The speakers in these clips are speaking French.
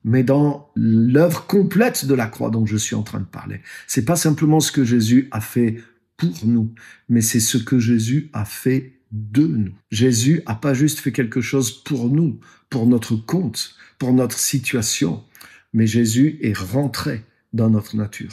mais dans l'œuvre complète de la croix dont je suis en train de parler. C'est pas simplement ce que Jésus a fait pour nous, mais c'est ce que Jésus a fait de nous. Jésus a pas juste fait quelque chose pour nous, pour notre compte, pour notre situation, mais Jésus est rentré dans notre nature.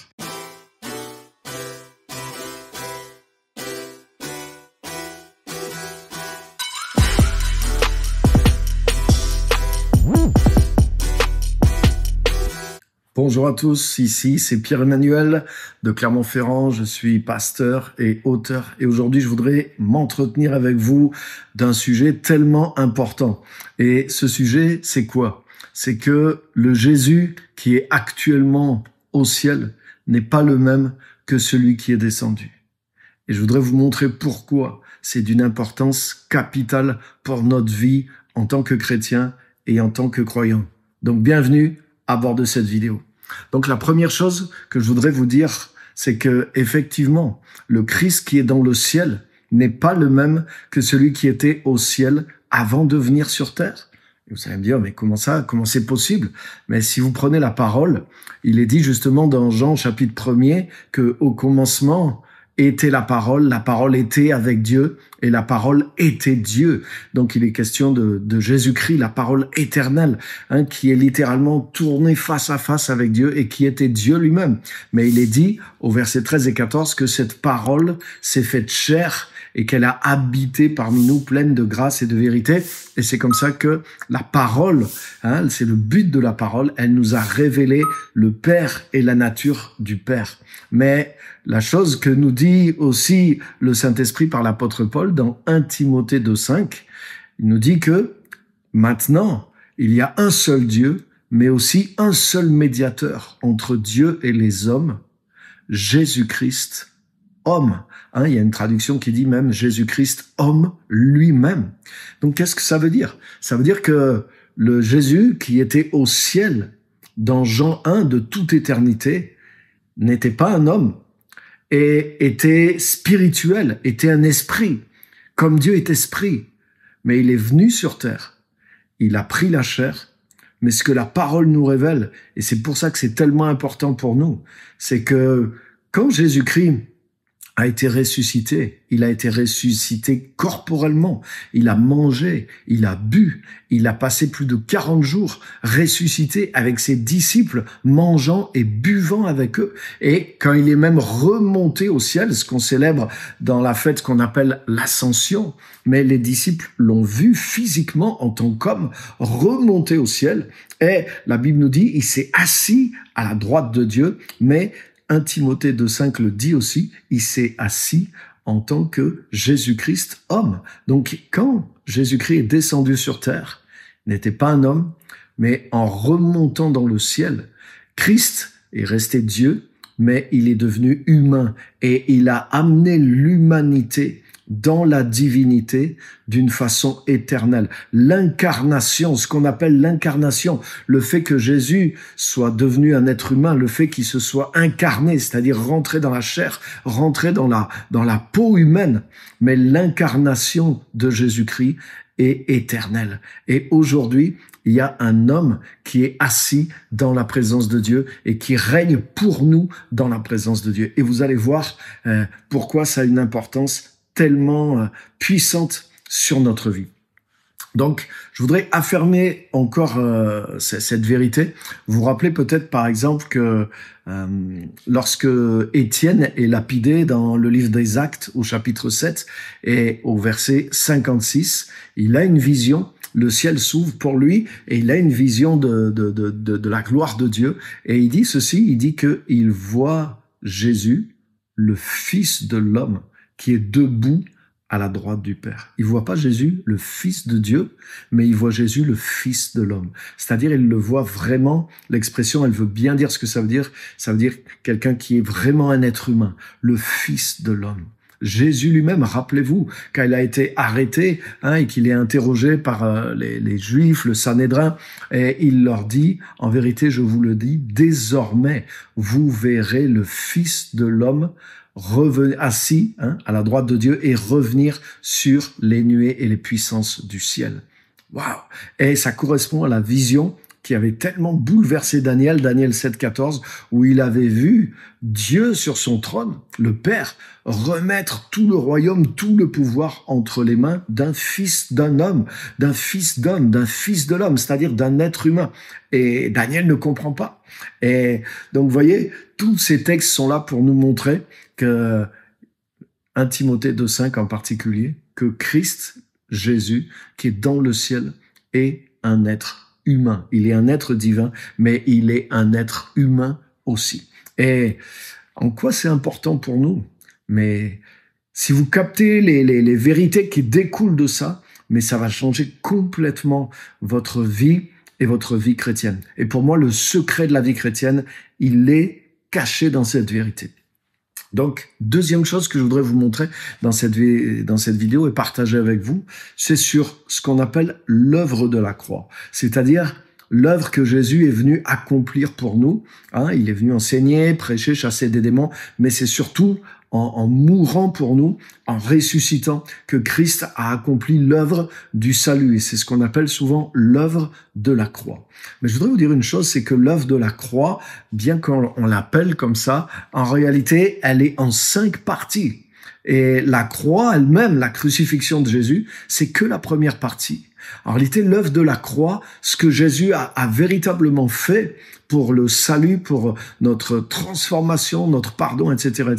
Bonjour à tous, ici c'est Pierre-Emmanuel de Clermont-Ferrand, je suis pasteur et auteur et aujourd'hui je voudrais m'entretenir avec vous d'un sujet tellement important. Et ce sujet c'est quoi? C'est que le Jésus qui est actuellement au ciel n'est pas le même que celui qui est descendu. Et je voudrais vous montrer pourquoi c'est d'une importance capitale pour notre vie en tant que chrétien et en tant que croyant. Donc bienvenue à bord de cette vidéo. Donc la première chose que je voudrais vous dire, c'est que effectivement, le Christ qui est dans le ciel n'est pas le même que celui qui était au ciel avant de venir sur terre. Et vous allez me dire, mais comment ça? Comment c'est possible? Mais si vous prenez la parole, il est dit justement dans Jean chapitre 1er que au commencement était la parole était avec Dieu et la parole était Dieu. Donc il est question de Jésus-Christ, la parole éternelle, qui est littéralement tournée face à face avec Dieu et qui était Dieu lui-même. Mais il est dit au verset 13 et 14 que cette parole s'est faite chair et qu'elle a habité parmi nous pleine de grâce et de vérité. Et c'est comme ça que la parole, c'est le but de la parole, elle nous a révélé le Père et la nature du Père. Mais la chose que nous dit aussi le Saint-Esprit par l'apôtre Paul dans 1 Timothée 2,5, il nous dit que maintenant, il y a un seul Dieu, mais aussi un seul médiateur entre Dieu et les hommes, Jésus-Christ, homme. Il y a une traduction qui dit même Jésus-Christ, homme lui-même. Donc qu'est-ce que ça veut dire? Ça veut dire que le Jésus qui était au ciel dans Jean 1 de toute éternité n'était pas un homme et était spirituel, était un esprit, comme Dieu est esprit. Mais il est venu sur terre, il a pris la chair, mais ce que la parole nous révèle, et c'est pour ça que c'est tellement important pour nous, c'est que quand Jésus-Christ a été ressuscité, il a été ressuscité corporellement, il a mangé, il a bu, il a passé plus de 40 jours ressuscité avec ses disciples, mangeant et buvant avec eux. Et quand il est même remonté au ciel, ce qu'on célèbre dans la fête qu'on appelle l'ascension, mais les disciples l'ont vu physiquement en tant qu'homme remonter au ciel. Et la Bible nous dit, il s'est assis à la droite de Dieu, mais 1 Timothée 2,5 le dit aussi, il s'est assis en tant que Jésus-Christ homme. Donc quand Jésus-Christ est descendu sur terre, il n'était pas un homme, mais en remontant dans le ciel, Christ est resté Dieu, mais il est devenu humain et il a amené l'humanité dans la divinité d'une façon éternelle. L'incarnation, ce qu'on appelle l'incarnation, le fait que Jésus soit devenu un être humain, le fait qu'il se soit incarné, c'est-à-dire rentré dans la chair, rentré dans la peau humaine, mais l'incarnation de Jésus-Christ est éternelle. Et aujourd'hui, il y a un homme qui est assis dans la présence de Dieu et qui règne pour nous dans la présence de Dieu. Et vous allez voir pourquoi ça a une importance tellement puissante sur notre vie. Donc, je voudrais affirmer encore cette vérité. Vous vous rappelez peut-être par exemple que lorsque Étienne est lapidé dans le livre des Actes au chapitre 7 et au verset 56, il a une vision, le ciel s'ouvre pour lui et il a une vision de la gloire de Dieu. Et il dit ceci, il dit qu'il voit Jésus, le Fils de l'homme, qui est debout à la droite du Père. Il voit pas Jésus, le Fils de Dieu, mais il voit Jésus, le Fils de l'homme. C'est-à-dire, il le voit vraiment, l'expression, elle veut bien dire ce que ça veut dire. Ça veut dire quelqu'un qui est vraiment un être humain, le Fils de l'homme. Jésus lui-même, rappelez-vous, quand il a été arrêté et qu'il est interrogé par les Juifs, le Sanhédrin, et il leur dit, en vérité, je vous le dis, désormais, vous verrez le Fils de l'homme revenir assis à la droite de Dieu et revenir sur les nuées et les puissances du ciel. Waouh! Et ça correspond à la vision qui avait tellement bouleversé Daniel, Daniel 7,14, où il avait vu Dieu sur son trône, le Père, remettre tout le royaume, tout le pouvoir entre les mains d'un fils d'un homme, d'un fils d'homme, d'un fils de l'homme, c'est-à-dire d'un être humain. Et Daniel ne comprend pas. Et donc, vous voyez, tous ces textes sont là pour nous montrer que 1 Timothée 2,5 en particulier, que Christ, Jésus, qui est dans le ciel, est un être humain. Il est un être divin, mais il est un être humain aussi. Et en quoi c'est important pour nous? Mais si vous captez les vérités qui découlent de ça, mais ça va changer complètement votre vie et votre vie chrétienne. Et pour moi, le secret de la vie chrétienne, il est caché dans cette vérité. Donc, deuxième chose que je voudrais vous montrer dans cette vidéo et partager avec vous, c'est sur ce qu'on appelle l'œuvre de la croix. C'est-à-dire l'œuvre que Jésus est venu accomplir pour nous. Il est venu enseigner, prêcher, chasser des démons, mais c'est surtout en mourant pour nous, en ressuscitant, que Christ a accompli l'œuvre du salut. Et c'est ce qu'on appelle souvent l'œuvre de la croix. Mais je voudrais vous dire une chose, c'est que l'œuvre de la croix, bien qu'on l'appelle comme ça, en réalité, elle est en 5 parties. Et la croix elle-même, la crucifixion de Jésus, c'est que la première partie. En réalité, l'œuvre de la croix, ce que Jésus a véritablement fait pour le salut, pour notre transformation, notre pardon, etc.,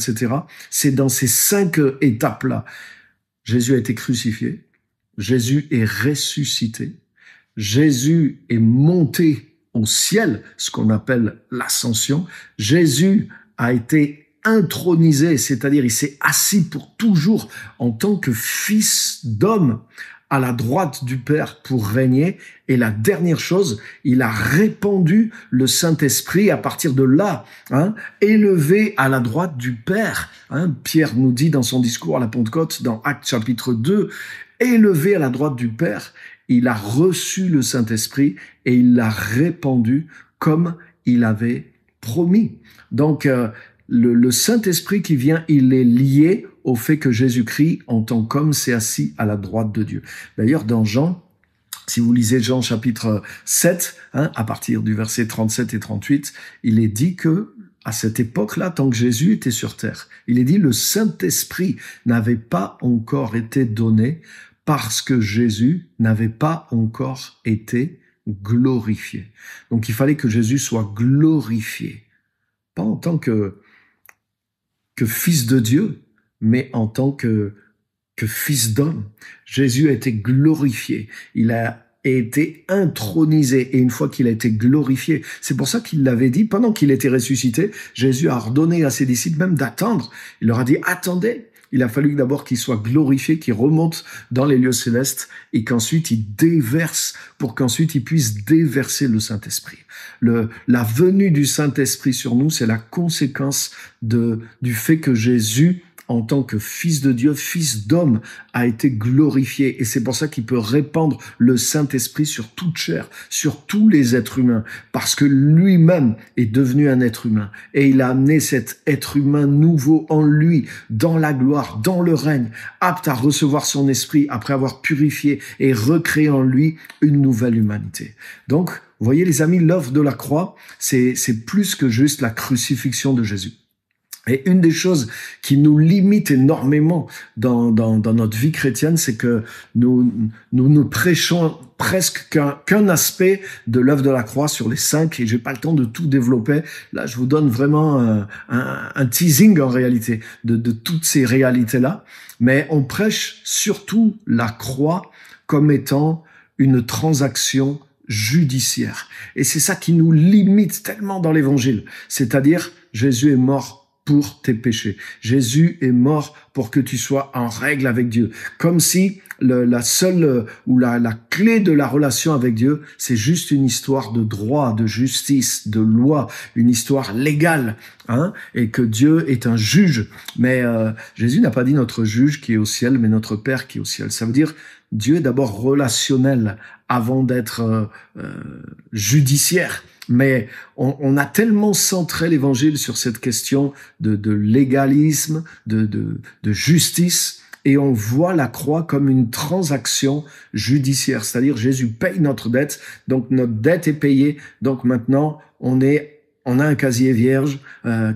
c'est dans ces 5 étapes-là. Jésus a été crucifié, Jésus est ressuscité, Jésus est monté au ciel, ce qu'on appelle l'ascension, Jésus a été intronisé, c'est-à-dire il s'est assis pour toujours en tant que fils d'homme à la droite du Père pour régner. Et la dernière chose, il a répandu le Saint-Esprit à partir de là, élevé à la droite du Père. Pierre nous dit dans son discours à la Pentecôte, dans Actes chapitre 2, élevé à la droite du Père, il a reçu le Saint-Esprit et il l'a répandu comme il avait promis. Donc, le Saint-Esprit qui vient, il est lié au fait que Jésus-Christ, en tant qu'homme, s'est assis à la droite de Dieu. D'ailleurs, dans Jean, si vous lisez Jean chapitre 7, à partir du verset 37 et 38, il est dit que, à cette époque-là, tant que Jésus était sur terre, il est dit le Saint-Esprit n'avait pas encore été donné parce que Jésus n'avait pas encore été glorifié. Donc, il fallait que Jésus soit glorifié. Pas en tant que fils de Dieu, mais en tant que fils d'homme. Jésus a été glorifié. Il a été intronisé. Et une fois qu'il a été glorifié, c'est pour ça qu'il l'avait dit, pendant qu'il était ressuscité, Jésus a ordonné à ses disciples même d'attendre. Il leur a dit, attendez. Il a fallu d'abord qu'il soit glorifié, qu'il remonte dans les lieux célestes et qu'ensuite il déverse, pour qu'ensuite il puisse déverser le Saint-Esprit. La venue du Saint-Esprit sur nous, c'est la conséquence du fait que Jésus, en tant que fils de Dieu, fils d'homme, a été glorifié. Et c'est pour ça qu'il peut répandre le Saint-Esprit sur toute chair, sur tous les êtres humains, parce que lui-même est devenu un être humain. Et il a amené cet être humain nouveau en lui, dans la gloire, dans le règne, apte à recevoir son esprit après avoir purifié et recréé en lui une nouvelle humanité. Donc, vous voyez les amis, l'œuvre de la croix, c'est plus que juste la crucifixion de Jésus. Et une des choses qui nous limite énormément dans notre vie chrétienne, c'est que nous prêchons presque qu'un aspect de l'œuvre de la croix sur les 5, et j'ai pas le temps de tout développer. Là, je vous donne vraiment un teasing en réalité de toutes ces réalités-là. Mais on prêche surtout la croix comme étant une transaction judiciaire. Et c'est ça qui nous limite tellement dans l'évangile. C'est-à-dire, Jésus est mort pour tes péchés. Jésus est mort pour que tu sois en règle avec Dieu. Comme si la seule ou la clé de la relation avec Dieu, c'est juste une histoire de droit, de justice, de loi, une histoire légale, et que Dieu est un juge. Mais Jésus n'a pas dit notre juge qui est au ciel, mais notre Père qui est au ciel. Ça veut dire Dieu est d'abord relationnel avant d'être judiciaire. Mais on a tellement centré l'évangile sur cette question de légalisme, de justice, et on voit la croix comme une transaction judiciaire. C'est-à-dire Jésus paye notre dette, donc notre dette est payée, donc maintenant on a un casier vierge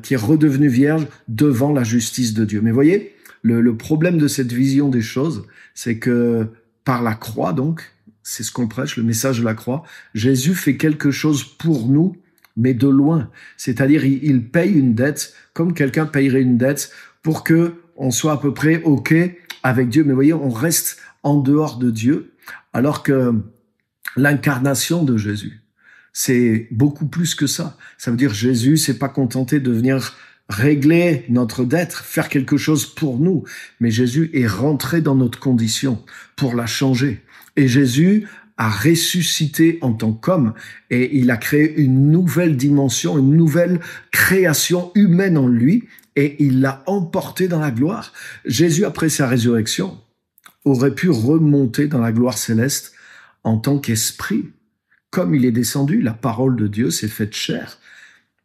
qui est redevenu vierge devant la justice de Dieu. Mais voyez, le problème de cette vision des choses, c'est que par la croix, donc, c'est ce qu'on prêche, le message de la croix, Jésus fait quelque chose pour nous, mais de loin. C'est-à-dire, il paye une dette comme quelqu'un payerait une dette pour que on soit à peu près OK avec Dieu. Mais voyez, on reste en dehors de Dieu, alors que l'incarnation de Jésus, c'est beaucoup plus que ça. Ça veut dire Jésus s'est pas contenté de venir régler notre dette, faire quelque chose pour nous, mais Jésus est rentré dans notre condition pour la changer. Et Jésus a ressuscité en tant qu'homme et il a créé une nouvelle dimension, une nouvelle création humaine en lui et il l'a emporté dans la gloire. Jésus, après sa résurrection, aurait pu remonter dans la gloire céleste en tant qu'esprit. Comme il est descendu, la parole de Dieu s'est faite chair.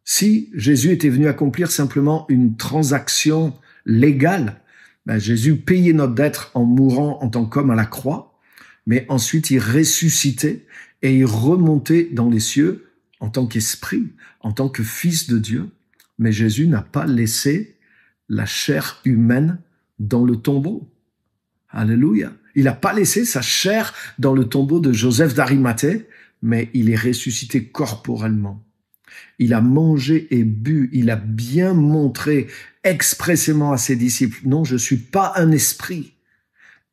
Si Jésus était venu accomplir simplement une transaction légale, Jésus payait notre dette en mourant en tant qu'homme à la croix, mais ensuite il ressuscitait et il remontait dans les cieux en tant qu'esprit, en tant que fils de Dieu. Mais Jésus n'a pas laissé la chair humaine dans le tombeau. Alléluia. Il n'a pas laissé sa chair dans le tombeau de Joseph d'Arimathée, mais il est ressuscité corporellement. Il a mangé et bu, il a bien montré expressément à ses disciples, non, je suis pas un esprit,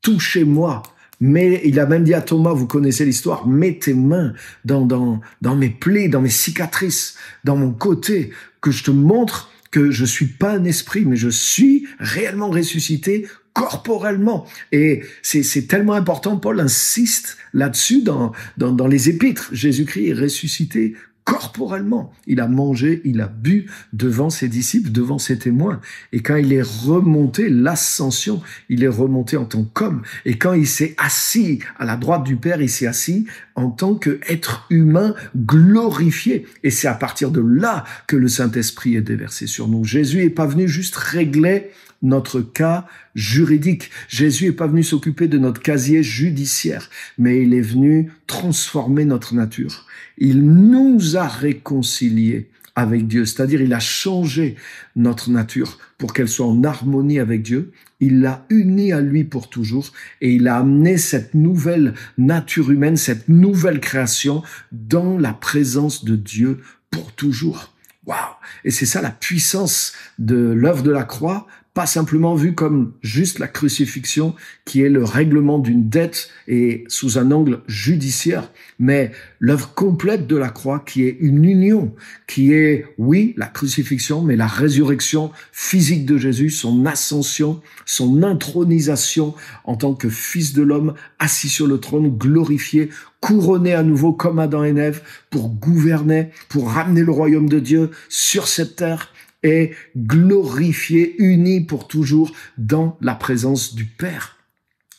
touchez-moi. Mais il a même dit à Thomas, vous connaissez l'histoire, mets tes mains dans mes plaies, dans mes cicatrices, dans mon côté, que je te montre que je suis pas un esprit, mais je suis réellement ressuscité corporellement. Et c'est tellement important, Paul insiste là-dessus dans les épîtres. Jésus-Christ est ressuscité corporellement. Il a mangé, il a bu devant ses disciples, devant ses témoins. Et quand il est remonté, l'ascension, il est remonté en tant qu'homme. Et quand il s'est assis à la droite du Père, il s'est assis en tant qu'être humain glorifié. Et c'est à partir de là que le Saint-Esprit est déversé sur nous. Jésus est pas venu juste régler notre cas juridique. Jésus est pas venu s'occuper de notre casier judiciaire, mais il est venu transformer notre nature. Il nous a réconciliés avec Dieu, c'est-à-dire il a changé notre nature pour qu'elle soit en harmonie avec Dieu. Il l'a unie à lui pour toujours et il a amené cette nouvelle nature humaine, cette nouvelle création dans la présence de Dieu pour toujours. Waouh! Et c'est ça la puissance de l'œuvre de la croix, pas simplement vue comme juste la crucifixion qui est le règlement d'une dette et sous un angle judiciaire, mais l'œuvre complète de la croix qui est une union, qui est, oui, la crucifixion, mais la résurrection physique de Jésus, son ascension, son intronisation en tant que fils de l'homme, assis sur le trône, glorifié, couronné à nouveau comme Adam et Ève pour gouverner, pour ramener le royaume de Dieu sur cette terre et glorifié, uni pour toujours dans la présence du Père.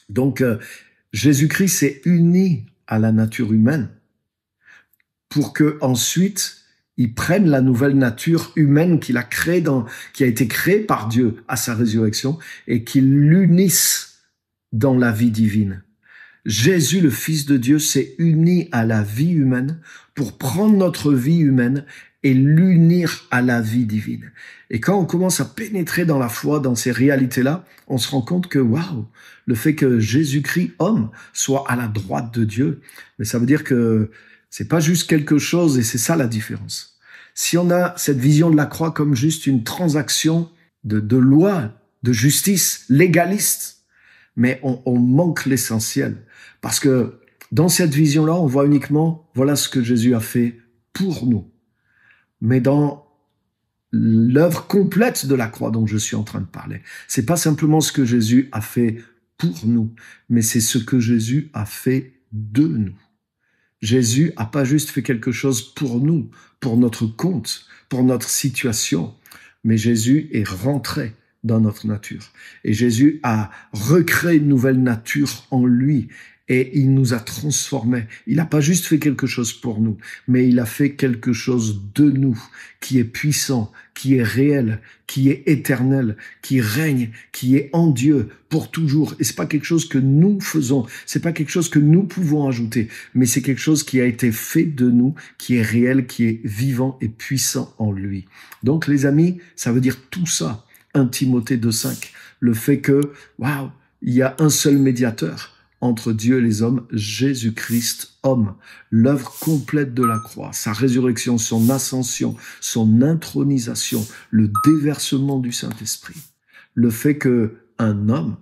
Donc, Jésus-Christ s'est uni à la nature humaine pour que ensuite il prenne la nouvelle nature humaine qu'il a créée qui a été créée par Dieu à sa résurrection et qu'il l'unisse dans la vie divine. Jésus, le Fils de Dieu, s'est uni à la vie humaine pour prendre notre vie humaine et l'unir à la vie divine. Et quand on commence à pénétrer dans la foi, dans ces réalités-là, on se rend compte que, waouh, le fait que Jésus-Christ, homme, soit à la droite de Dieu, mais ça veut dire que c'est pas juste quelque chose et c'est ça la différence. Si on a cette vision de la croix comme juste une transaction de loi, de justice légaliste, mais on manque l'essentiel. Parce que dans cette vision-là, on voit uniquement, voilà ce que Jésus a fait pour nous. Mais dans l'œuvre complète de la croix dont je suis en train de parler, c'est pas simplement ce que Jésus a fait pour nous, mais c'est ce que Jésus a fait de nous. Jésus a pas juste fait quelque chose pour nous, pour notre compte, pour notre situation, mais Jésus est rentré dans notre nature. Et Jésus a recréé une nouvelle nature en lui. et il nous a transformés. Il n'a pas juste fait quelque chose pour nous, mais il a fait quelque chose de nous qui est puissant, qui est réel, qui est éternel, qui règne, qui est en Dieu pour toujours. Et c'est pas quelque chose que nous faisons, c'est pas quelque chose que nous pouvons ajouter, mais c'est quelque chose qui a été fait de nous, qui est réel, qui est vivant et puissant en lui. Donc les amis, ça veut dire tout ça. 1 Timothée 2,5, le fait que, waouh, il y a un seul médiateur entre Dieu et les hommes, Jésus-Christ, homme. L'œuvre complète de la croix, sa résurrection, son ascension, son intronisation, le déversement du Saint-Esprit. Le fait que un homme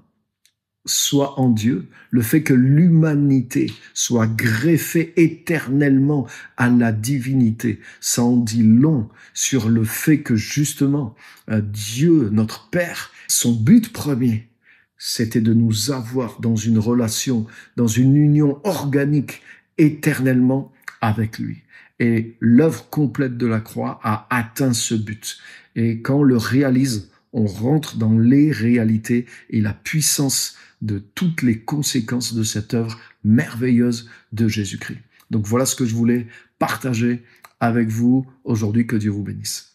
soit en Dieu, le fait que l'humanité soit greffée éternellement à la divinité, ça en dit long sur le fait que justement Dieu, notre Père, son but premier, c'était de nous avoir dans une relation, dans une union organique éternellement avec lui. Et l'œuvre complète de la croix a atteint ce but. Et quand on le réalise, on rentre dans les réalités et la puissance de toutes les conséquences de cette œuvre merveilleuse de Jésus-Christ. Donc voilà ce que je voulais partager avec vous aujourd'hui. Que Dieu vous bénisse.